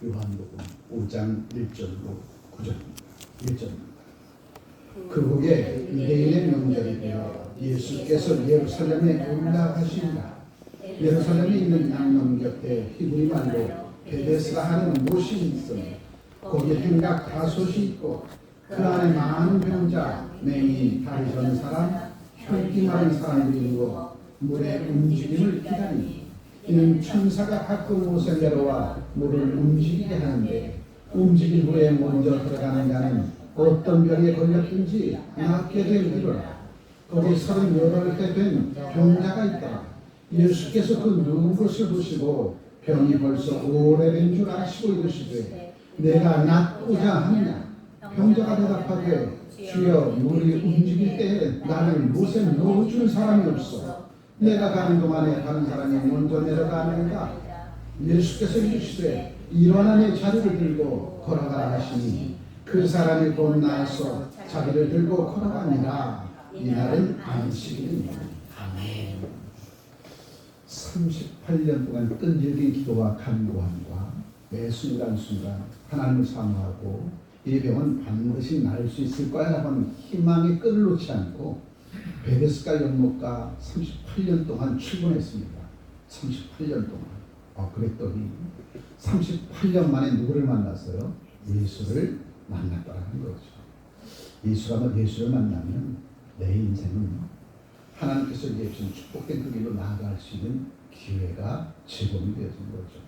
요한복음 5장 1절로 9절 1절입니다. 그 후에 유대인의 명절이 되어 예수께서 예루살렘에 올라가시니라. 예루살렘에 있는 양문 곁에 히브리 말로 베데스다 하는 못이 있으니 거기에 행각 다솥이 있고 그 안에 많은 병자, 맹인, 다리 저는 사람, 혈기 마른 사람들이 누워 물의 움직임을 기다리니 이는 천사가 가끔 옷에 내려와 물을 움직이게 하는데 움직인 후에 먼저 들어가는 자는 어떤 병에 걸렸든지 낫게 되리라. 거기 38해 된 병자가 있더라. 예수께서 그 누운 것을 보시고 병이 벌써 오래된 줄 아시고 이르시되 내가 낫고자 하느냐. 병자가 대답하되 주여 물이 움직일 때에 나를 못에 넣어준 사람이 없어. 내가 가는 동안에 다른 사람이 먼저 내려가는가. 예수께서 이르시되 일어나 내 자리를 들고 걸어가라 하시니 그 사람이 곧 나와서 자리를 들고 걸어갑니다. 이날은 안식일입니다. 아멘. 38년 동안 끈질긴 기도와 간구함과 매 순간순간 하나님을 사모하고 이 병은 반드시 나을 수 있을 거야 라고 하는 희망의 끈을 놓지 않고 베데스다 연못가 38년 동안 출근했습니다. 38년 동안. 그랬더니 38년 만에 누구를 만났어요? 예수를 만났다는 거죠. 예수를 만나면 내 인생은 하나님께서 주신 축복된 그 길로 나아갈 수 있는 기회가 제공이 되어진 거죠.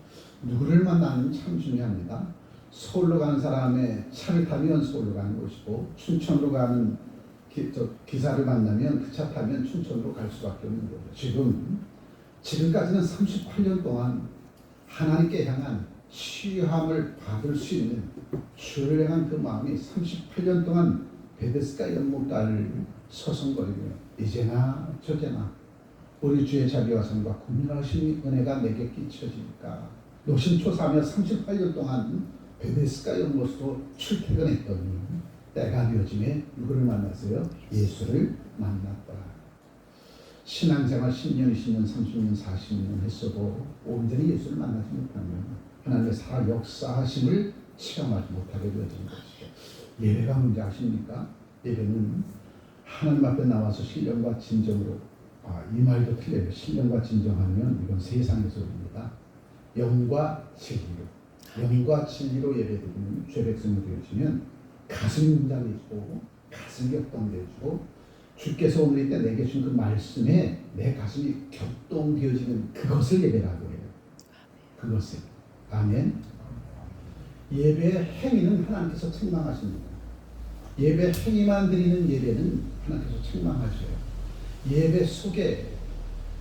누구를 만나는 참 중요합니다. 서울로 가는 사람의 차를 타면 서울로 가는 것이고 춘천으로 가는 기사를 만나면 그 차 타면 춘천으로 갈 수밖에 없는 거죠. 지금까지는 38년 동안 하나님께 향한 시함을 받을 수 있는 주를 향한 그 마음이 38년 동안 베데스다 연못가를 서성거리며 이제나 저제나 우리 주의 자비와 성과 국민하신 은혜가 내게 끼쳐지니까 노심초사하며 38년 동안 베데스다 연못으로 출퇴근했더니 때가 되어짐에 누구를 만났어요? 예수를 만났다. 신앙생활 10년, 20년, 30년, 40년 했어도 온전히 예수를 만나지 못하면 하나님의 살아 역사하심을 체험하지 못하게 되어지는 것이죠. 예배가 뭔지 아십니까? 예배는 하나님 앞에 나와서 신령과 진정으로 이 말도 틀려요. 신령과 진정하면 이건 세상의 소리입니다. 영과 진리로 예배드리는 죄 백성이 되어지면 가슴이 문장해지고 가슴이 격동되어지고 주께서 오늘 이때 내게 준 그 말씀에 내 가슴이 격동되어지는 그것을 예배라고 해요. 그것을. 아멘. 예배의 행위는 하나님께서 책망하십니다. 예배 행위만 드리는 예배는 하나님께서 책망하셔요. 예배 속에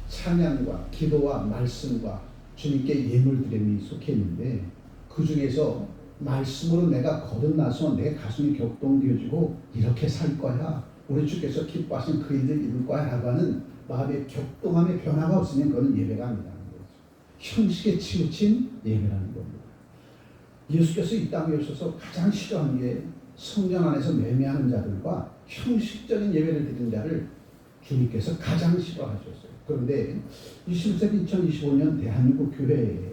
찬양과 기도와 말씀과 주님께 예물 드림이 속해 있는데 그 중에서 말씀으로 내가 거듭나서 내 가슴이 격동되어지고 이렇게 살 거야. 우리 주께서 기뻐하신 그 일을 이룰 거야 라고 하는 마음의 격동함의 변화가 없으면 그건 예배가 아니라는 거죠. 형식에 치우친 예배라는 겁니다. 예수께서 이 땅에 오셔서 가장 싫어하는 게 성전 안에서 매매하는 자들과 형식적인 예배를 드리는 자를 주님께서 가장 싫어하셨어요. 그런데 21세기 2025년 대한민국 교회에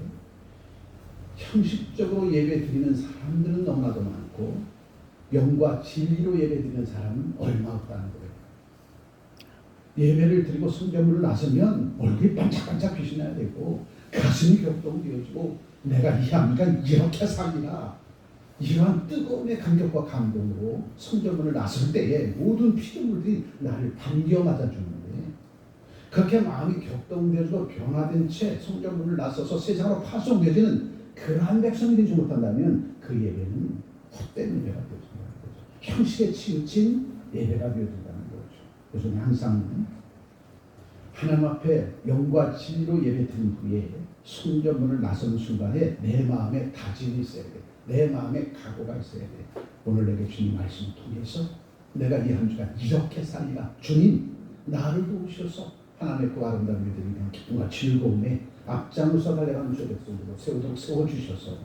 형식적으로 예배 드리는 사람들은 너무나도 많고 영과 진리로 예배 드리는 사람은 얼마 없다는 거예요. 예배를 드리고 성전문을 나서면 얼굴이 반짝반짝 빛이 나야 되고 가슴이 격동되어지고 내가 이 아미가 이렇게 살리라 이러한 뜨거움의 감격과 감동으로 성전문을 나설 때에 모든 피조물들이 나를 반겨 맞아주는데 그렇게 마음이 격동되어지고 변화된 채 성전문을 나서서 세상으로 파송되어지는 그러한 백성이 되지 못한다면 그 예배는 헛된 예배가 되어진다는 거죠. 형식에 치우친 예배가 되어진다는 거죠. 그래서 항상 하나님 앞에 영과 진리로 예배 드린 후에 성전문을 나서는 순간에 내 마음에 다짐이 있어야 돼. 내 마음에 각오가 있어야 돼. 오늘 내게 주님 말씀을 통해서 내가 이 한 주간 이렇게 살리라. 주님 나를 도우셔서 하나님의 그 아름다운 믿음이 기쁨과 즐거움에 앞장서 달려가는 주 백성으로 세우도록 세워주셔서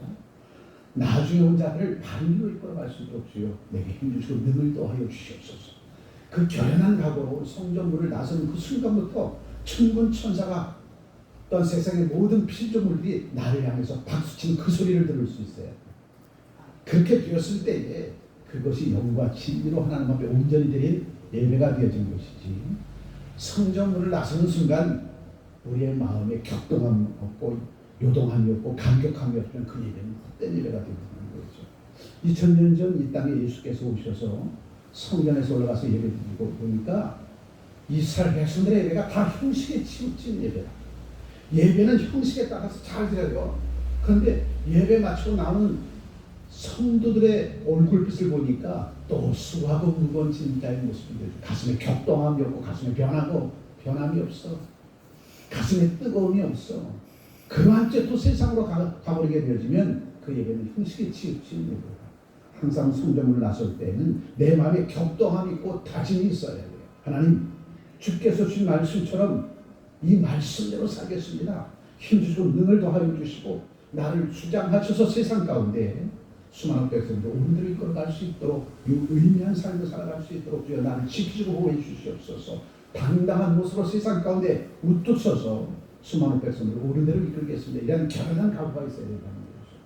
나중에 온 자를 바른 길로 이끌어갈 수 있도록 주여 내게 힘주시고 능을 더하여 주시옵소서. 그 결연한 각오로 성전문을 나서는 그 순간부터 천군 천사가 또한 세상의 모든 피조물들이 나를 향해서 박수치는 그 소리를 들을 수 있어요. 그렇게 되었을 때에 그것이 영과 진리로 하나님 앞에 온전히 드린 예배가 되어진 것이지, 성전문을 나서는 순간 우리의 마음에 격동함이 없고 요동함이 없고 감격함이 없으면 그 예배는 헛된 예배가 되는 거죠. 2000년 전 이 땅에 예수께서 오셔서 성전에서 올라가서 예배 드리고 보니까 이스라엘 백성들의 예배가 다 형식에 치우친 예배다. 예배는 형식에 따라서 잘 드려요. 그런데 예배 마치고 나오는 성도들의 얼굴빛을 보니까 또 수하고 무거운 진짜의 모습인데 가슴에 격동함이 없고 가슴에 변함이 없어. 가슴에 뜨거움이 없어. 그러한 채 또 세상으로 가버리게 되어지면 그 예배는 형식에 치우친 예배다. 항상 성전문을 나설 때는 내 마음에 격동함이 있고 다짐이 있어야 돼요. 하나님, 주께서 주신 말씀처럼 이 말씀대로 살겠습니다. 힘주시고 능을 더하여 주시고 나를 주장하셔서 세상 가운데 수많은 백성들 오늘을 이끌어갈 수 있도록 의미한 삶을 살아갈 수 있도록 주여 나를 지키시고 보호해 주시옵소서. 당당한 모습으로 세상 가운데 우뚝 서서 수많은 백성들을 옳은 대로 이끌겠습니다. 이런 결연한 각오가 있어야 된다는 거죠.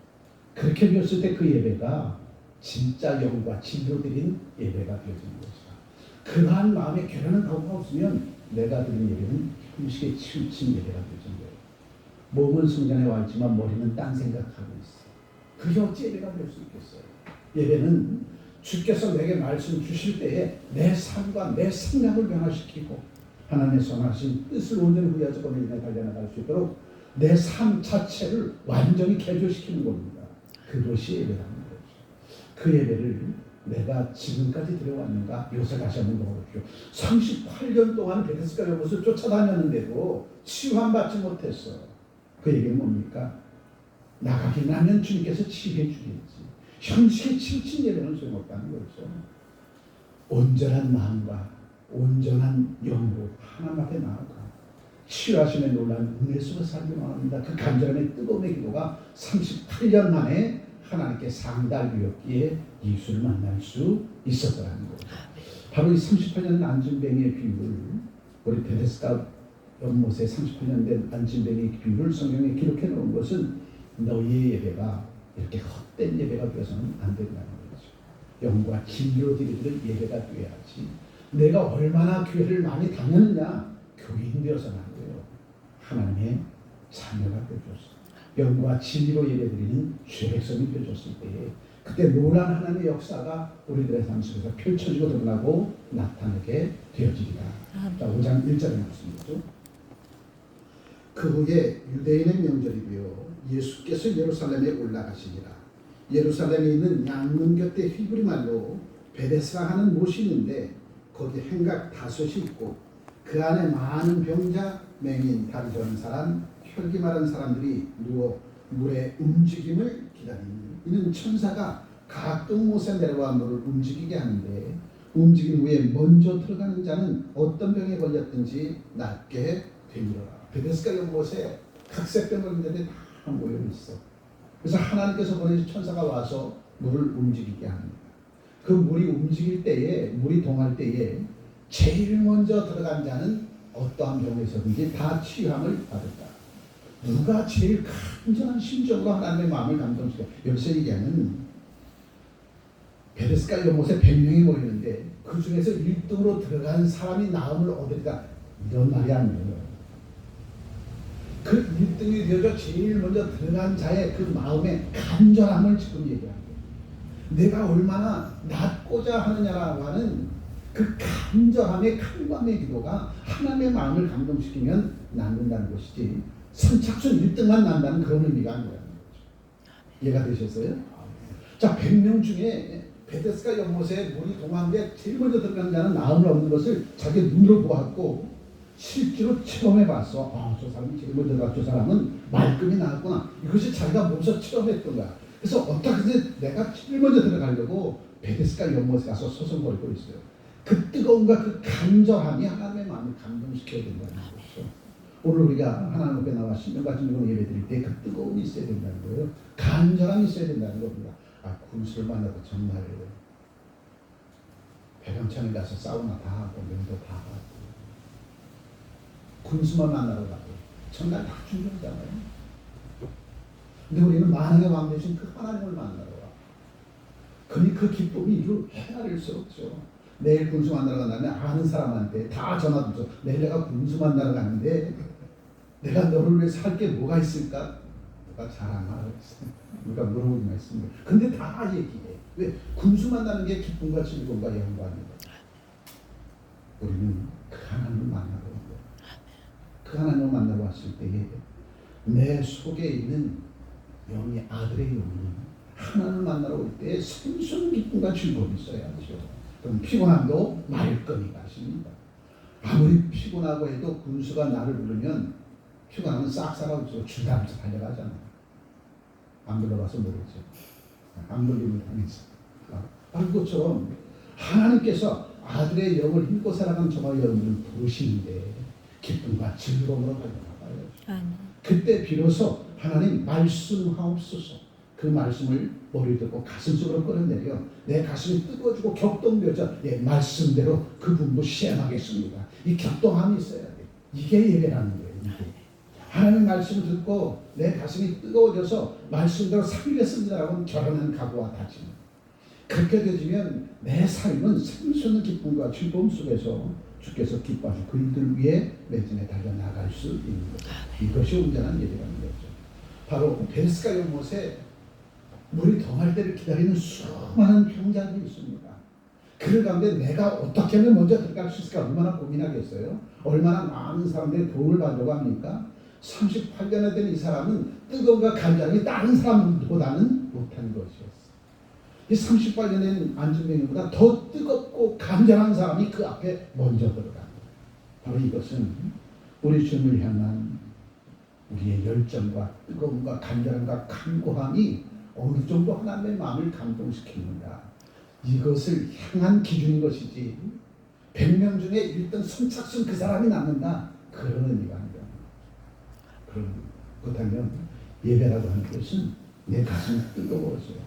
그렇게 되었을 때 그 예배가 진짜 영과 진리로 드린 예배가 되어지는 것이다. 그러한 마음에 결연한 각오가 없으면 내가 드린 예배는 형식에 치우친 예배가 되어지는 거예요. 몸은 성전에 와 있지만 머리는 딴 생각하고 있어. 그게 어찌 예배가 될 수 있겠어요? 예배는 주께서 내게 말씀 주실 때에 내 삶과 내 생각을 변화시키고 하나님의 선하신 뜻을 온전히 후회하자 번을 인해 달려나갈 수 있도록 내 삶 자체를 완전히 개조시키는 겁니다. 그것이 예배라는 거죠. 그 예배를 내가 지금까지 들어왔는가? 요새 다시 한번 물어보십시오. 38년 동안 베데스다 연못을 쫓아다녔는데도 치유함 받지 못했어. 그 얘기는 뭡니까? 나가기만 하면 주님께서 치유해 주겠지. 형식에 치우친 예배는 소용없다는 거죠. 온전한 마음과 온전한 영으로 하나님 앞에 나아가 치유하심에 놀란 은혜 속에 살기 원합니다. 그 간절함의 뜨거움의 기도가 38년 만에 하나님께 상달되었기에 예수를 만날 수 있었더라는 거죠. 바로 이 38년 안진뱅이의 비유를 우리 베데스다 연못에 38년 된 안진뱅이의 비유를 성경에 기록해 놓은 것은 너희의 예배가 이렇게 헛된 예배가 되어서는 안 된다는 거죠. 영과 진리로 드리는 예배가 되어야지. 내가 얼마나 교회를 많이 다녔느냐, 교인 되어서는 안 돼요. 하나님의 자녀가 되어줬어. 영과 진리로 예배드리는 주의 백성이 되어줬을 때에 그때 놀란 하나님의 역사가 우리들의 삶 속에서 펼쳐지고 드러나고 나타나게 되어지리라. 자, 5장 1절에 말씀이죠. 그 후에 유대인의 명절이 되어 예수께서 예루살렘에 올라가시니라. 예루살렘에 있는 양문 곁에 히브리 말로 베데스다 하는 못이 있는데 거기 행각 다섯이 있고 그 안에 많은 병자, 맹인, 다리 저는 사람, 혈기 마른 사람들이 누워 물의 움직임을 기다리니 이는 천사가 가끔 못에 내려와 물을 움직이게 하는데 움직인 후에 먼저 들어가는 자는 어떤 병에 걸렸든지 낫게 되리라. 베데스다 연못에 각색 병들들이 다 모여 있어. 그래서 하나님께서 보내신 천사가 와서 물을 움직이게 합니다. 그 물이 움직일 때에, 물이 동할 때에 제일 먼저 들어간 자는 어떠한 병에서든지 다 치유함을 받았다. 누가 제일 간절한 심정으로 하나님의 마음을 감동시켜? 여기서 얘기하는 베데스다 연못에 100명이 모이는데 그 중에서 1등으로 들어간 사람이 나음을 얻으리다. 이런 말이 아니에요. 그 1등이 되어서 제일 먼저 들어간 자의 그 마음의 간절함을 지금 얘기하는 거예요. 내가 얼마나 낫고자 하느냐라고 하는 그 간절함의 간밤의 기도가 하나님의 마음을 감동시키면 낫는다는 것이지 선착순 1등만 난다는 그런 의미가 아니라는 거죠. 이해가 되셨어요? 자, 100명 중에 베데스다 연못에 물이 동하는데 제일 먼저 들어간 자는 나음을 얻는 것을 자기 눈으로 보았고 실제로 체험해봤어. 저 사람이 제일 먼저 들어가, 저 사람은 말끔히 나왔구나. 이것이 자기가 몸소 체험했던 거야. 그래서 어떻게든 내가 제일 먼저 들어가려고 베데스다 연못에 가서 소송걸고 있어요. 그 뜨거움과 그 간절함이 하나님의 마음을 감동시켜야 된다는 거죠. 오늘 우리가 하나님 앞에 나와 신명과 진리로 예배드릴 때 그 뜨거움이 있어야 된다는 거예요. 간절함이 있어야 된다는 겁니다. 군수를 만나도 정말 백양천에 가서 사우나 다 하고 명도 다 하고 군수만 만나러 가고 정말 다 중요하잖아요. 근데 우리는 만왕의 왕 대신 그 하나님을 만나러 와. 그러니 그 기쁨이 이루 헤아릴 수 없죠. 내일 군수 만나러 간다면 아는 사람한테 다 전화 주죠. 내일 내가 군수 만나러 가는데 내가 너를 위해서 할 게 뭐가 있을까? 누가 잘 안 알아봤어요. 누가 물어보기만 했습니다. 근데 다 얘기해. 왜? 군수 만나는 게 기쁨과 즐거움과 영광이에요. 우리는 그 하나님을 만나러 온 거예요. 그 하나님을 만나러 왔을 때에 내 속에 있는 영이, 아들의 영이 하나님을 만나러 올 때 생수는 기쁨과 즐거움이 있어야죠. 그럼 피곤함도 말끔히 가십니다. 아무리 피곤하고 해도 군수가 나를 부르면 피곤하면 싹 사라지고 줄다면서 달려가잖아요. 안 불러봐서 모르죠. 안 불림을 당해서. 그것처럼 하나님께서 아들의 영을 힘고 살아가는 저와 여러분을 부르시는데 기쁨과 즐거움으로 달려나가요. 그때 비로소 하나님 말씀하옵소서. 그 말씀을 머리 듣고 가슴 속으로 끌어내려 내 가슴이 뜨거워지고 격동되어져 말씀대로 그 분부 시행하겠습니다. 이 격동함이 있어야 돼. 이게 예배라는 거예요. 이게. 하나님 말씀을 듣고 내 가슴이 뜨거워져서 말씀대로 살겠습니다라고 결혼한 각오와 다짐. 그렇게 되지면 내 삶은 생수는 기쁨과 즐거움 속에서 주께서 기뻐하시고 그들을 위해 매진에 달려나갈 수 있는 거죠. 이것이 온전한 예배라는 거죠. 바로 베스가 연못에 물이 동할 때를 기다리는 수많은 병자들이 있습니다. 그 가운데 내가 어떻게 하면 먼저 들어갈 수 있을까 얼마나 고민하겠어요. 얼마나 많은 사람들이 도움을 받으려고 합니까? 38년에 된 이 사람은 뜨거움과 간절함이 다른 사람보다는 못한 것이었어요. 이 38년에 된 안진뱅이보다 더 뜨겁고 간절한 사람이 그 앞에 먼저 들어갑니다. 바로 이것은 우리 주님을 향한 우리의 열정과 뜨거움과 간절함과 간구함이 어느 정도 하나님의 마음을 감동시키는가, 이것을 향한 기준인 것이지 100명 중에 1등 선착순 그 사람이 남는다, 그런 의미가 아니라. 그렇다면 예배라고 하는 것은 내 가슴이 뜨거워져요.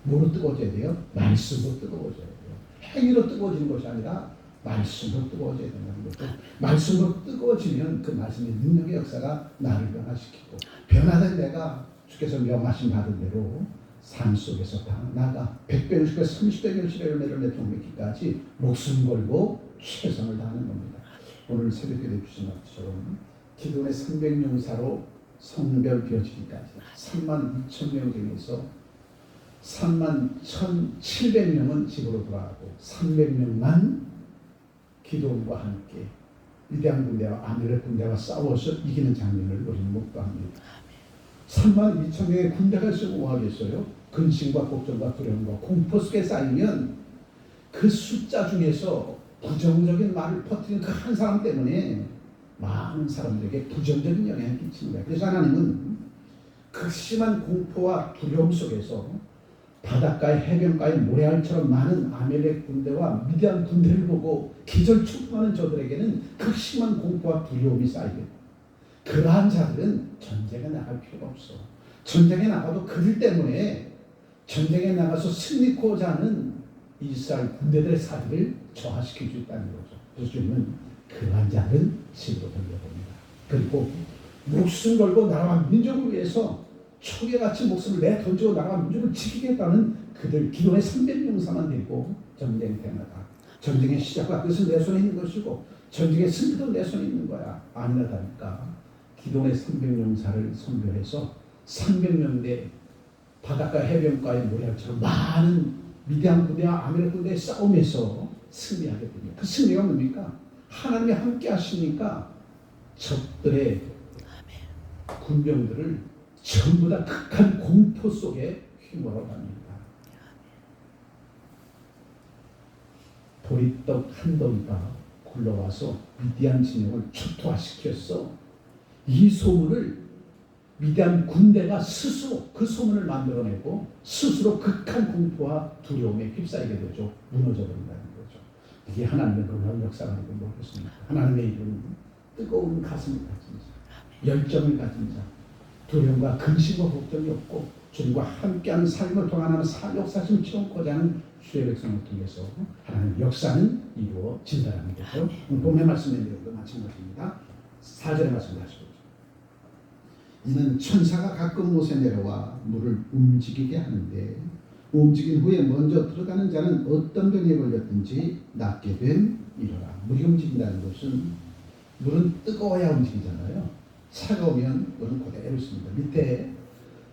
뭐로 뜨거워져야 돼요? 말씀으로 뜨거워져야 돼요. 행위로 뜨거워지는 것이 아니라 말씀으로 뜨거워져야 된다는 거죠. 말씀으로 뜨거워지면 그 말씀의 능력의 역사가 나를 변화시키고, 변화된 내가 주께서 명하신 받은 대로 삶 속에서 다 나가 100배, 60배, 30배, 60배 열매를 맺기까지 목숨 걸고 최선을 다하는 겁니다. 오늘 새벽 기도해 주신 것처럼 기도의 300명사로 성별 비워지기까지 32,000명 중에서 31,700명은 집으로 돌아가고 300명만 기도원과 함께 위대한 군대와 아멜렉 군대와 싸워서 이기는 장면을 우리는 목도합니다. 32,000명의 군대가 있으면 뭐하겠어요? 근심과 걱정과 두려움과 공포 속에 쌓이면 그 숫자 중에서 부정적인 말을 퍼뜨리는 그 한 사람 때문에 많은 사람들에게 부정적인 영향을 끼치는 거예요. 그래서 하나님은 그 심한 공포와 두려움 속에서 바닷가의 해변가의 모래알처럼 많은 아멜렉 군대와 미디안 군대를 보고 기절초풍하는 저들에게는 그 심한 공포와 두려움이 쌓이게, 그러한 자들은 전쟁에 나갈 필요가 없어. 전쟁에 나가도 그들 때문에 전쟁에 나가서 승리코자 하는 이스라엘 군대들의 사기를 저하시킬 수 있다는 거죠. 그래서 주님은 그러한 자들은 집으로 돌려봅니다. 그리고 목숨 걸고 나라와 민족을 위해서 초계같이 목숨을 내던지고 나라와 민족을 지키겠다는 그들 기도의 300명사만 데리고 전쟁에 나가. 전쟁의 시작과 끝은 내 손에 있는 것이고 전쟁의 승리도 내 손에 있는 거야. 아니라다니까 기도의 300명사를 선별해서 300명대 바닷가 해변가의 모래알처럼 많은 미디안 군대와 아멜렉 군대의 싸움에서 승리하게 됩니다. 그 승리가 뭡니까? 하나님이 함께 하시니까 적들의 군병들을 전부 다 극한 공포 속에 휘몰아 갑니다. 보리떡 한 덩이가 굴러와서 미디안 진영을 초토화시켰어. 이 소문을 미디안 군대가 스스로 그 소문을 만들어내고 스스로 극한 공포와 두려움에 휩싸이게 되죠. 무너져 버린다는 거죠. 이게 하나님의 놀라운 역사가 아니고 뭐겠습니까? 하나님의 이름은 뜨거운 가슴을 가진 자, 열정을 가진 자, 두려움과 근심과 걱정이 없고 주님과 함께하는 삶을 통한 역사심 채우고자 하는 주의 백성을 통해서 하나님의 역사는 이루어진다는 거죠. 오늘 본의 말씀의 내용도 마찬가지입니다. 4절의 말씀 다시 보죠. 이는 천사가 가끔 못에 내려와 물을 움직이게 하는데 움직인 후에 먼저 들어가는 자는 어떤 병에 걸렸든지 낫게 됨이로라. 물이 움직인다는 것은 물은 뜨거워야 움직이잖아요. 차가우면 물은 그대로 있습니다. 밑에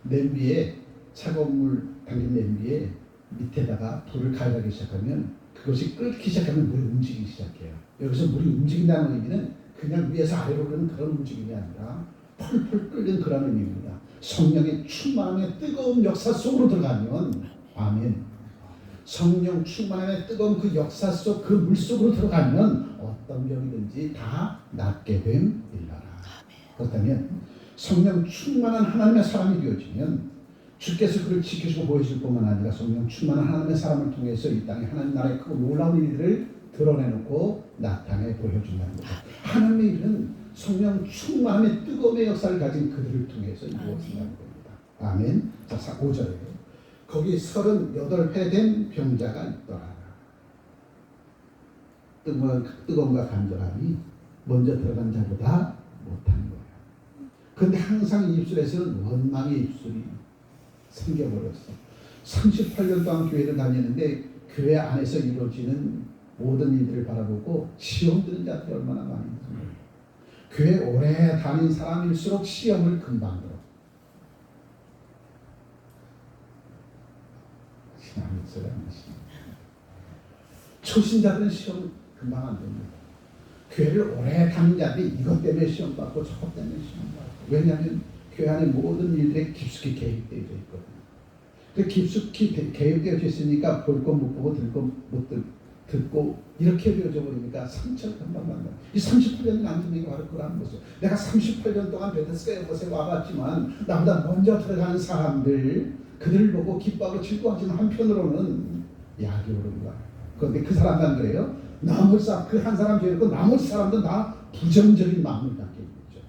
냄비에 차가운 물 담긴 냄비에 밑에다가 불을 가열하기 시작하면 그것이 끓기 시작하면 물이 움직이기 시작해요. 여기서 물이 움직인다는 의미는 그냥 위에서 아래로 흐르는 그런 움직임이 아니라 펄펄 끓는 그런 의미입니다. 성령의 충만함의 뜨거운 역사 속으로 들어가면 아멘. 성령 충만함의 뜨거운 그 역사 속 그 물 속으로 들어가면 어떤 병이든지 다 낫게 됨이라라. 그렇다면 성령 충만한 하나님의 사람이 되어지면 주께서 그를 지키시고 보여줄 뿐만 아니라 성령 충만한 하나님의 사람을 통해서 이 땅에 하나님 나라의 크고 놀라운 일들을 드러내놓고 나타내 보여준다는 거죠. 하나님의 일은 성령 충만함의 뜨거움의 역사를 가진 그들을 통해서 이루어진다는 겁니다. 아멘. 자, 5절에 거기 38회 된 병자가 있더라. 뜨거움과 간절함이 먼저 들어간 자보다 못한 거예요. 그런데 항상 이 입술에서는 원망의 입술이 생겨버렸어. 38년 동안 교회를 다니는데 교회 안에서 이루어지는 모든 일들을 바라보고 시험 드는 자들이 얼마나 많이 있어요. 교회 오래 다닌 사람일수록 시험을 금방 들어. 초신자들은 시험 금방 안 됩니다. 교회를 오래 다닌 자들이 이것 때문에 시험 받고 저것 때문에 시험 받고. 왜냐하면 교회 안에 모든 일들에 깊숙이 개입되어 있거든요. 그 깊숙이 개입되어 있으니까 볼 것 못 보고 들 것 못 듣고 이렇게 되어져 버리니까 상처를 금방 받는다. 이 38년은 안전이 바로 그러한 거죠. 내가 38년 동안 베데스다의 곳에 와봤지만 나보다 먼저 들어가는 사람들 그들을 보고 기뻐하고 즐거워하지만 한편으로는 약이 오른 거야. 그런데 그 사람은 그래요. 나머지 사람 그 한 사람 죄고 나머지 사람도 다 부정적인 마음을 갖게 있죠.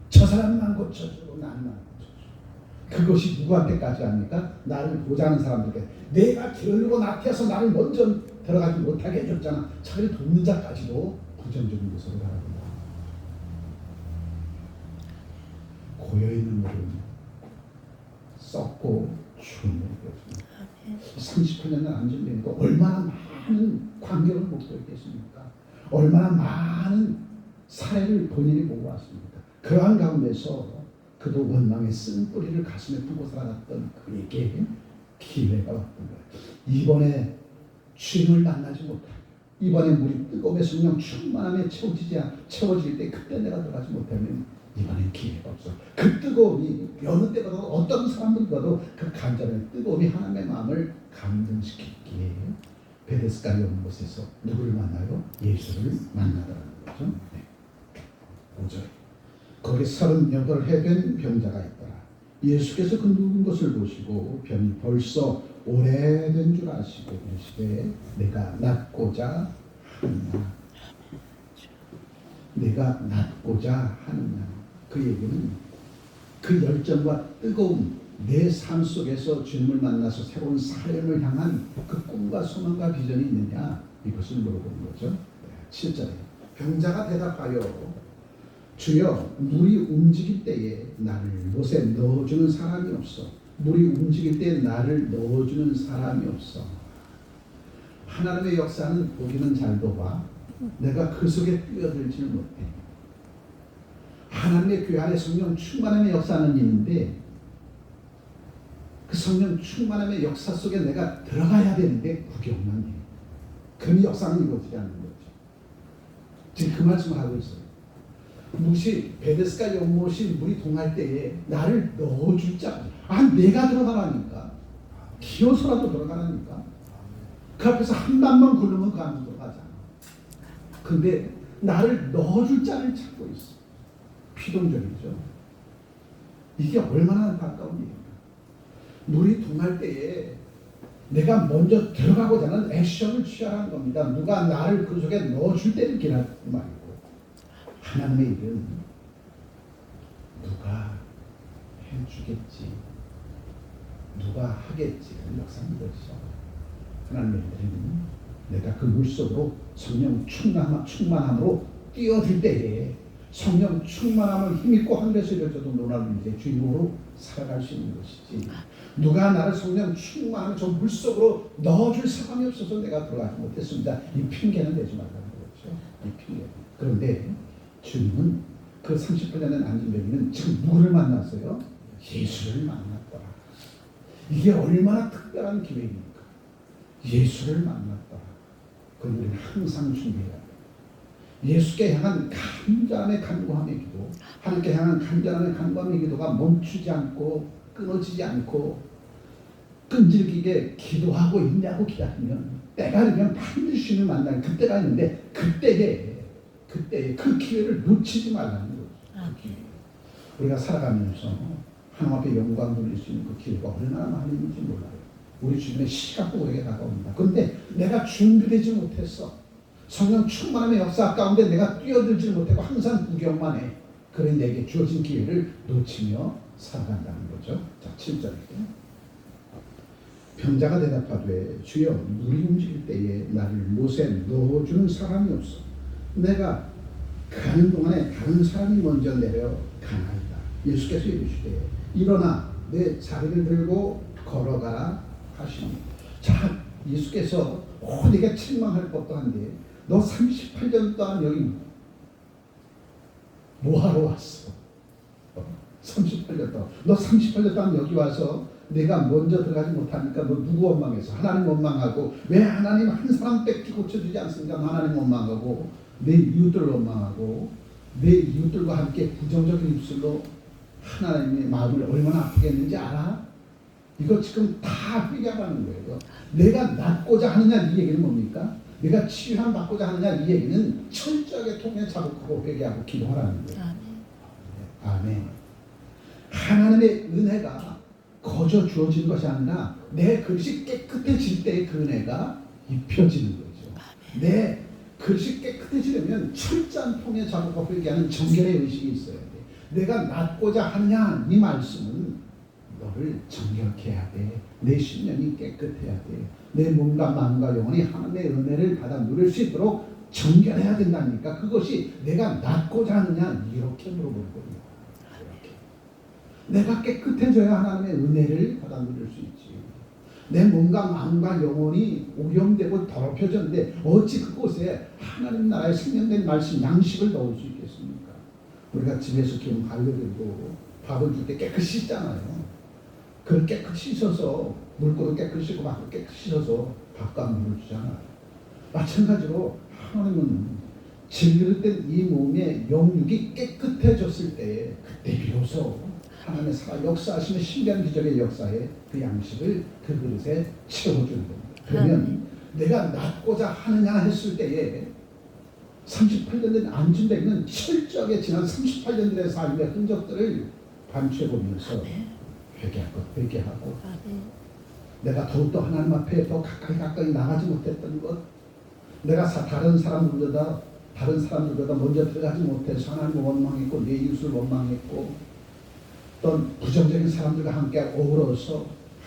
저 사람만 고쳐주고 나는 안 고쳐주고. 그것이 누구한테까지 합니까? 나를 보자는 사람들께. 내가 게으르고 나태해서 나를 먼저 들어가지 못하게 해줬잖아. 차라리 돕는 자까지도 부정적인 것으로 바라본다. 고여있는 물은 썩고 추운 물이거든요. 38년은 안전되니까 얼마나 많은 광경을 못 보였겠습니까? 얼마나 많은 사례를 본인이 보고 왔습니까? 그러한 가운데서 그도 원망의 쓴 뿌리를 가슴에 품고 살아갔던 그에게 기회가 왔던 거예요. 이번에 주님을 만나지 못하고 이번에 물이 뜨거움의 성령 충만함에 채워질 때 그때 내가 들어가지 못하면 이번엔 기회가 없어. 그 뜨거움이 여느 때보다 어떤 사람들보다도 그 간절한 뜨거움이 하나님의 마음을 감동시키기에 베데스다에 온 곳에서 누구를 만나요? 예수를 만나더라는 거죠. 네. 5절 거기 38해 된 병자가 있더라. 예수께서 그 누운 것을 보시고 병이 벌써 오래된 줄 아시고 이르시되 내가 낫고자 하느냐. 내가 낫고자 하느냐. 그 얘기는 그 열정과 뜨거움 내 삶 속에서 주님을 만나서 새로운 삶을 향한 그 꿈과 소망과 비전이 있느냐 이것을 물어보는 거죠. 7절에 병자가 대답하여 주여 물이 움직일 때에 나를 못에 넣어주는 사람이 없어. 물이 움직일 때 나를 넣어주는 사람이 없어. 하나님의 역사는 보기는 잘도 봐. 내가 그 속에 뛰어들지는 못해. 하나님의 교회 안에 성령 충만함의 역사는 있는데 그 성령 충만함의 역사 속에 내가 들어가야 되는데 구경만 해. 그럼 역사는 이루어지지 않는 거죠. 지금 그 말씀을 하고 있어요. 무시 베데스다 연못이 물이 동할 때에 나를 넣어줄 자. 내가 들어가라니까. 기어서라도 들어가라니까. 그 앞에서 한 발만 굴르면 그 안으로 들어가잖아. 근데 나를 넣어줄 자를 찾고 있어. 피동적이죠. 이게 얼마나 안타까운 일입니까? 물이 동할 때에 내가 먼저 들어가고자 하는 액션을 취하라는 겁니다. 누가 나를 그 속에 넣어줄 때를 기다리는 말이고 하나님의 일은 누가 해주겠지 누가 하겠지 그 역사인 것이죠. 하나님의 일은 내가 그 물속으로 성령 충만함으로 뛰어들 때에 성령 충만함을 힘입고 하늘에서 이루어져도 노라는 이제 주인공으로 살아갈 수 있는 것이지. 누가 나를 성령 충만함을 저 물속으로 넣어줄 사람이 없어서 내가 들어가지 못했습니다. 이 핑계는 내지 말라는 거죠. 이 핑계. 그런데 주님은 그 38년의 안진뱅이는 지금 누구를 만났어요? 예수를 만났더라. 이게 얼마나 특별한 기회입니까? 예수를 만났더라. 그럼 우리는 항상 준비해야 돼요. 예수께 향한 간절함의 간구함의 기도, 하나님께 향한 간절함의 간구함의 기도가 멈추지 않고 끊어지지 않고 끈질기게 기도하고 있냐고 기다리면 때가 되면 반드시 주님을 만날 그때가 있는데 그때에 그 기회를 놓치지 말라는 거죠. 우리가 살아가면서 하나님 앞에 영광 돌릴 수 있는 그 기회가 얼마나 많이 있는지 몰라요. 우리 주변에 시각도 우리에게 다가옵니다. 그런데 내가 준비되지 못했어. 성령 충만함의 역사 가운데 내가 뛰어들지 못하고 항상 구경만 해. 그래 내게 주어진 기회를 놓치며 살아간다는 거죠. 자, 7절이에요. 병자가 대답하되 주여 물이 움직일 때에 나를 못에 넣어주는 사람이 없어. 내가 가는 동안에 다른 사람이 먼저 내려가나이다. 예수께서 이르시되 일어나 내 자리를 들고 걸어가라 하시니. 자, 예수께서 네가 책망할 것도 한데 너 38년 동안 여기 뭐하러 왔어? 38년 동안 너 38년 동안 여기 와서 내가 먼저 들어가지 못하니까 너 누구 원망해서? 하나님 원망하고 왜 하나님 한 사람 뺏기 고쳐주지 않습니까? 하나님 원망하고 내 이웃들 원망하고 내 이웃들과 함께 부정적인 입술로 하나님의 마음을 얼마나 아프게 했는지 알아? 이거 지금 다 회개하라는 거예요. 내가 낫고자 하느냐 이 얘기는 뭡니까? 내가 치유함 받고자 하느냐 이 얘기는 철저하게 통해 자복하고 회개하고 기도하라는 거예요. 아멘. 하나님의 은혜가 거저 주어지는 것이 아니라 내 그릇이 깨끗해질 때의 그 은혜가 입혀지는 거죠. 내 그릇이 깨끗해지려면 철저한 통해 자복하고 회개하는 정결의 의식이 있어야 돼. 내가 낫고자 하느냐 이 말씀은 너를 정결케 해야 돼. 내 심령이 깨끗해야 돼. 내 몸과 마음과 영혼이 하나님의 은혜를 받아 누릴 수 있도록 정결해야 된다니까. 그것이 내가 낫고자 하느냐 이렇게 물어보는 거예요. 내가 깨끗해져야 하나님의 은혜를 받아 누릴 수 있지. 내 몸과 마음과 영혼이 오염되고 더럽혀졌는데 어찌 그곳에 하나님 나라의 생명된 말씀 양식을 넣을 수 있겠습니까? 우리가 집에서 기름 발려들고 밥을 줄 때 깨끗이 씻잖아요. 그걸 깨끗이 씻어서 물고도 깨끗이 씻고 밥도 깨끗이 씻어서 밥과 물을 주잖아요. 마찬가지로 하나님은 진리된 이 몸의 영육이 깨끗해졌을 때에 그때 비로소 하나님의 살아 역사하시는 신비한 기적의 역사에 그 양식을 그 그릇에 채워주는 겁니다. 그러면 내가 낫고자 하느냐 했을 때에 38년 된 안진뱅이는 철저하게 지난 38년들의 삶의 흔적들을 반추해보면서 회개하고 내가 더욱더 하나님 앞에 더 가까이 나가지 못했던 것, 내가 다른 사람들보다 먼저 들어가지 못해서 하나님을 원망했고 내 이웃을 원망했고 어떤 부정적인 사람들과 함께 어우러서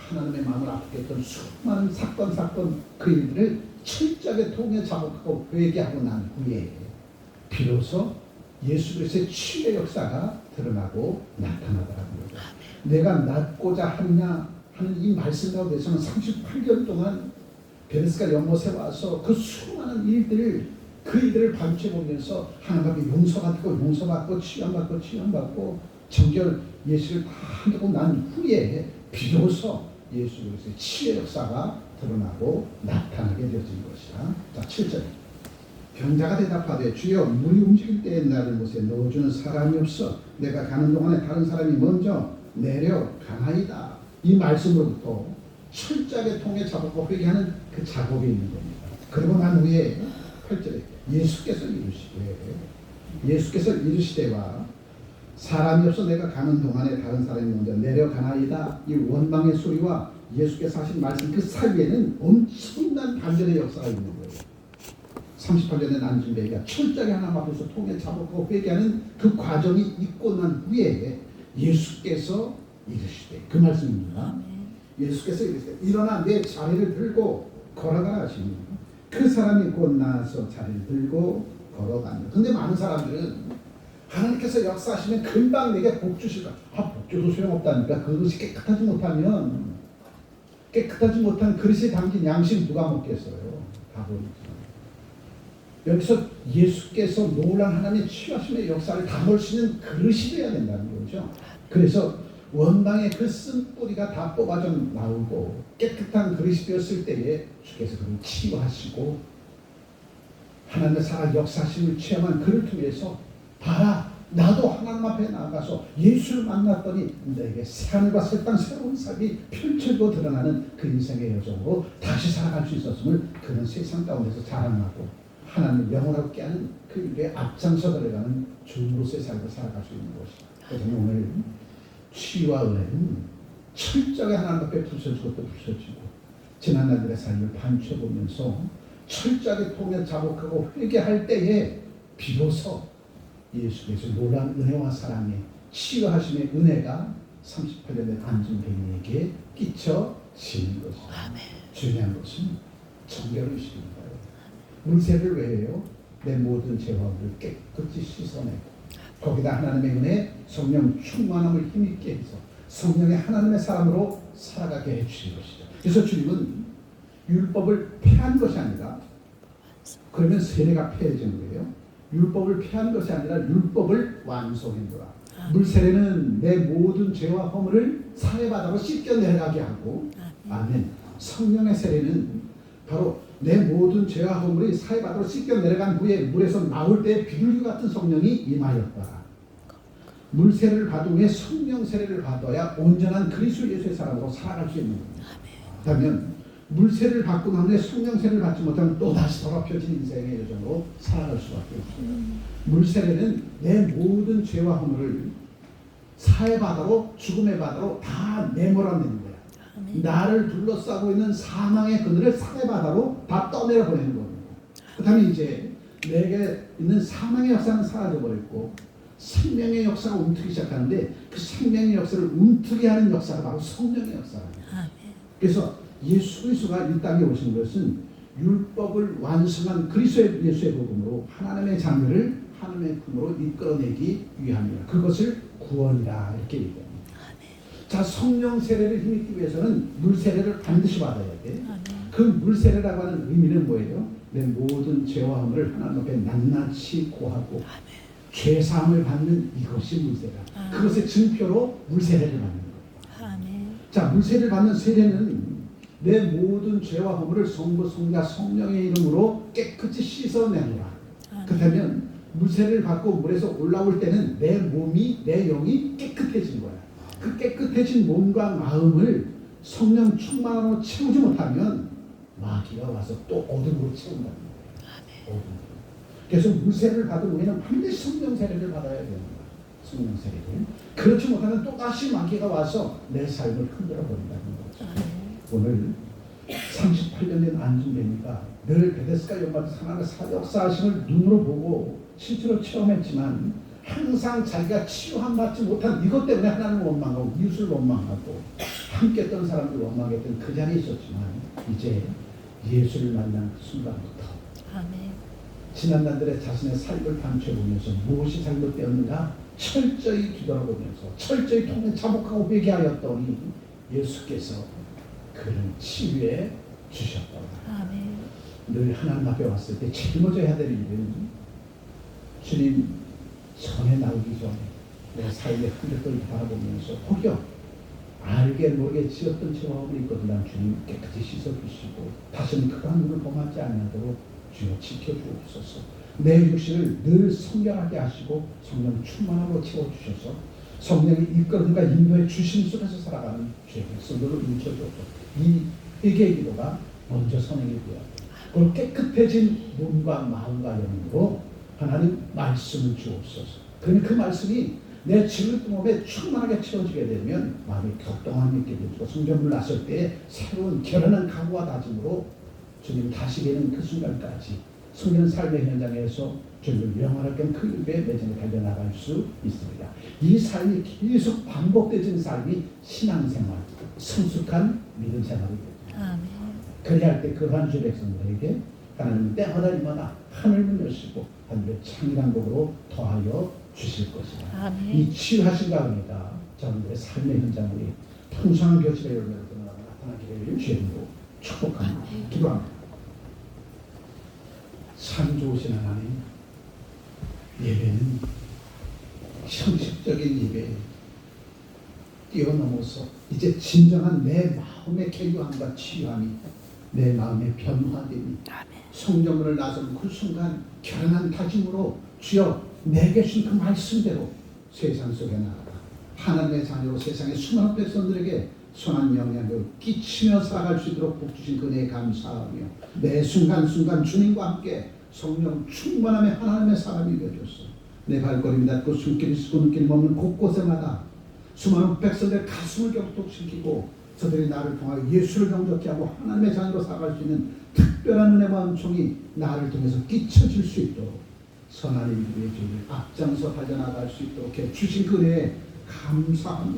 하나님의 마음을 아프게 했던 수많은 사건 그 일들을 철저하게 통해 자복하고 회개하고 난 후에 비로소 예수 그리스도의 치유의 역사가 드러나고 나타나더라는 거죠. 내가 낫고자 하느냐 하는 이 말씀 가운데서는 38년 동안 베데스다 연못에 와서 그 수많은 그 일들을 반추해보면서 하나님 앞에 용서받고 치유받고 정결 예수를 다 하고 난 후에 비로소 예수 그리스도의 치유의 역사가 드러나고 나타나게 되어진 것이다. 자, 7절. 병자가 대답하되 주여 물이 움직일 때에 나를 못에 넣어주는 사람이 없어. 내가 가는 동안에 다른 사람이 먼저 내려가나이다. 이 말씀으로부터 철저하게 통해 자복하고 회개하는 그 작업이 있는 겁니다. 그리고 난 후에 8절에 예수께서 이르시되와 사람이 없어 내가 가는 동안에 다른 사람이 먼저 내려가나이다. 이 원망의 소리와 예수께서 하신 말씀 그 사이에는 엄청난 반전의 역사가 있는 거예요. 38년의 안진뱅이가 철저하게 하나님 앞에서 통해 자복하고 회개하는 그 과정이 있고 난 후에 예수께서 이르시되 그 말씀입니다. 예수께서 이르시되 일어나 내 자리를 들고 걸어가라 하시니 그 사람이 곧 나와서 자리를 들고 걸어간다. 근데 많은 사람들은 하나님께서 역사하시면 금방 내게 복 주실까? 복 줘도 소용없다니까. 그것이 깨끗하지 못하면, 깨끗하지 못한 그릇에 담긴 양식 누가 먹겠어요? 다 버리죠. 여기서 예수께서 놀란 하나님의 치유하심의 역사를 담을 수 있는 그릇이 되어야 된다는 거죠. 그래서 원망의 그 쓴뿌리가 다 뽑아져 나오고 깨끗한 그릇이 되었을 때에 주께서 그를 치유하시고 하나님의 살아 역사심을 체험한 그를 통해서 봐라, 나도 하나님 앞에 나가서 예수를 만났더니 내게 새하늘과 새 땅 새로운 삶이 펼쳐지고 드러나는 그 인생의 여정으로 다시 살아갈 수 있었음을 그는 세상 가운데서 자랑하고 하나님을 영원하게 하는 그 일에 앞장서 들어가는 주으로서의 삶을 살아갈 수 있는 것이다. 그래서 오늘 치유와 은혜는 철저하게 하나님 앞에 부서지고 또 부서지고 지난날들의 삶을 반춰보면서 철저하게 통해 자복하고 회개할 때에 비로소 예수께서 놀라운 은혜와 사랑의 치유하심의 은혜가 38년 된 안중뱅이에게 끼쳐지는 것입니다. 중요한 것은 정결의식입니다. 물세를 왜 해요? 내 모든 죄화를 깨끗이 씻어내고 거기다 하나님의 은혜, 성령 충만함을 힘있게 해서 성령의 하나님의 사람으로 살아가게 해주신 것이죠. 그래서 주님은 율법을 폐한 것이 아니라, 그러면 세례가 폐해진 거예요. 율법을 폐한 것이 아니라 율법을 완성했노라. 물세례는 내 모든 죄와 허물을 사해바다로 씻겨내가게 하고, 아멘. 성령의 세례는 바로 내 모든 죄와 허물이 사해바다로 씻겨내려간 후에 물에서 나올 때 비둘기 같은 성령이 임하였다. 물세례를 받은 후에 성령 세례를 받아야 온전한 그리스도 예수의 사람으로 살아갈 수 있는 겁니다. 그렇다면 물세례를 받고 난 후에 성령 세례를 받지 못하면 또다시 더럽혀진 인생의 여정으로 살아갈 수밖에 없습니다. 물세례는 내 모든 죄와 허물을 사해바다로, 죽음의 바다로 다 내몰아내는 거야. 나를 둘러싸고 있는 사망의 그늘을 사해바다로 다 떠내려 보내는 겁니다. 그렇다면 이제 내게 있는 사망의 역사는 사라져버렸고 생명의 역사가 움트기 시작하는데 그 생명의 역사를 움트게 하는 역사가 바로 성령의 역사입니다. 그래서 예수 그리스도가 이 땅에 오신 것은 율법을 완성한 그리스도의 예수의 복음으로 하나님의 자녀를 하나님의 품으로 이끌어내기 위함이라. 그것을 구원이라 이렇게 얘기합니다. 자, 성령 세례를 힘입기 위해서는 물 세례를 반드시 받아야 돼. 그 물 세례라고 하는 의미는 뭐예요? 내 모든 죄와 허물을 하나님 앞에 낱낱이 고하고 죄 사함을 받는 이것이 물 세례다. 그것의 증표로 물 세례를 받는 거예요. 자, 물 세례를 받는 세례는 내 모든 죄와 허물을 성부, 성자, 성령의 이름으로 깨끗이 씻어내노라. 그렇다면 물세례를 받고 물에서 올라올 때는 내 몸이, 내 영이 깨끗해진 거야. 그 깨끗해진 몸과 마음을 성령 충만으로 채우지 못하면 마귀가 와서 또 어둠으로 채운다는 거예요. 어둠. 그래서 물세례를 받은 후에는 반드시 성령 세례를 받아야 되는 거야. 성령 세례를. 그렇지 못하면 또다시 마귀가 와서 내 삶을 흔들어 버린다는 거죠. 오늘 38년 된 안중뱅이가 늘 베데스다 연못에서 하나님의 역사하심을 눈으로 보고 실제로 체험했지만 항상 자기가 치유함 받지 못한 이것 때문에 하나님을 원망하고 이웃을 원망하고 함께 했던 사람들 원망했던 그 자리에 있었지만 이제 예수를 만난 그 순간부터 지난날들의 자신의 삶을 반추해보면서 무엇이 잘못되었는가 철저히 뒤돌아보면서 철저히 통해 자복하고 회개하였더니 예수께서 그를 치유해 주셨다. 늘 하나님 앞에 왔을 때 제일 먼저 해야 될 일은 주님 전에 나오기 전에 내 삶의 흔적을 바라보면서 혹여 알게 모르게 지었던 죄와 허물이 있거든 주님 깨끗이 씻어주시고 다시는 그러한 눈을 범하지 않도록 주여 지켜주옵소서. 내 육신을 늘 성결하게 하시고 성령 충만하고 채워주셔서 성령이 이끌음과 인도의 주심 속에서 살아가는 주의 백성들을 인쳐주옵소서. 이 회개의 기도가 먼저 선행이 되어야 합니다. 그리고 깨끗해진 몸과 마음과 영으로 하나님 말씀을 주옵소서. 그러니 그 말씀이 내 지금 몸에 충만하게 채워지게 되면 마음이 격동함이 있게 되고 성전을 났을 때 새로운 결연한 각오와 다짐으로 주님 다시게는 그 순간까지 성전 삶의 현장에서 주님을 영원하게 그 일에 매장에 달려나갈 수 있습니다. 이 삶이 계속 반복되는 삶이 신앙생활, 성숙한 믿음 생활이 됩니다. 그래야 할 때 그러한 주 백성들에게 하나님은 때마다 일마다 하늘문 여시고 하늘의 창의한 복으로 더하여 주실 것이다. 아멘. 이 치유하신 가운데다 저들의 삶의 현장으로 풍성한 결실의 열매로 나타나기를 주님으로 축복합니다. 기도합니다. 참 좋으신 하나님, 예배는 형식적인 예배 뛰어넘어서 이제 진정한 내 마음의 개교함과 치유함이 내 마음의 변화됨이 성령을 나선 그 순간 결연한 다짐으로 주여 내게 주신 그 말씀대로 세상 속에 나아가 하나님의 자녀로 세상의 수많은 백성들에게 선한 영향을 끼치며 살아갈 수 있도록 복 주신 그네에 감사하며 매 순간순간 주님과 함께 성령 충만함의 하나님의 사람이 되어줬어. 내 발걸음이 닿고 숨길이 쓰고 눈길이 머무는 곳곳에마다 수많은 백성들의 가슴을 격동시키고 저들이 나를 통하여 예수를 영접케 하고 하나님의 자녀로 살아갈 수 있는 특별한 은혜와 은총이 나를 통해서 끼쳐질 수 있도록 선한 일들의 죄를 앞장서 달려나갈 수 있도록 해 주신 그 은혜에 감사하며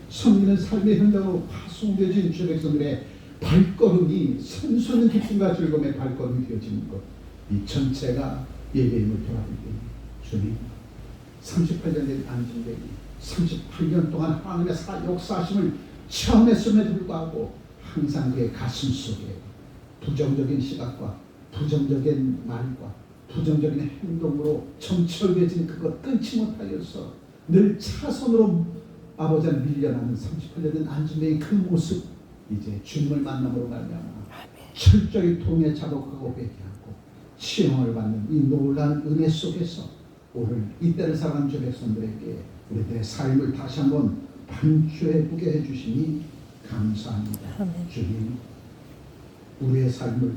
섬기는 삶의 현장으로 파송되어진 주 백성들의 발걸음이 선선한 기쁨과 즐거움의 발걸음이 되어지는 것, 이 전체가 예배임을 돌아볼 때 주님 38년 된 안진뱅이 38년 동안 하나님의 역사하심을 체험했음에도 불구하고 항상 그의 가슴 속에 부정적인 시각과 부정적인 말과 부정적인 행동으로 점철되어진 그것 끊지 못하여서 늘 차선으로 아버지를 밀려나는 38년 된 안진뱅이 그 모습, 이제 주님을 만남으로 말미암아 철저히 통에 자복하고 회개하고 치용을 받는 이 놀라운 은혜 속에서 오늘 이때를 살아가는 주 백성들에게 우리들의 삶을 다시 한번 반주해보게 해주시니 감사합니다. 아멘. 주님, 우리의 삶을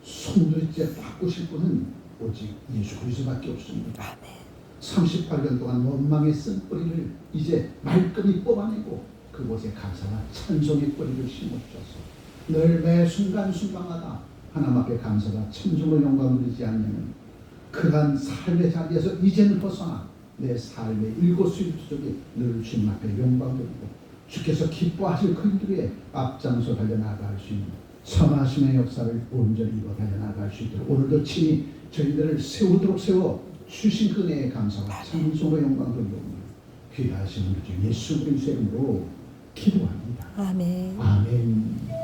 손들째 바꾸실 분은 오직 예수 그리스도밖에 없습니다. 아멘. 38년 동안 원망의 쓴뿌리를 이제 말끔히 뽑아내고 그곳에 감사와 찬송의 뿌리를 심어주셔서 늘 매 순간순간마다 하나님 앞에 감사와 찬송으로 영광을 드리지 않으면 그간 삶의 자리에서 이제는 벗어나 내 삶의 일거수일투족이 늘 주님 앞에 영광드리고 주께서 기뻐하실 그 일들에 앞장서 달려나갈 수 있는 선하심의 역사를 온전히 이루어 달려나갈 수 있도록 오늘도 친히 저희들을 세우도록 세워 주신 그 은혜의 감사와 찬송으로 영광드리옵니다. 귀하신 우리 주 예수 그리스도의 이름으로 기도합니다. 아멘. 아멘.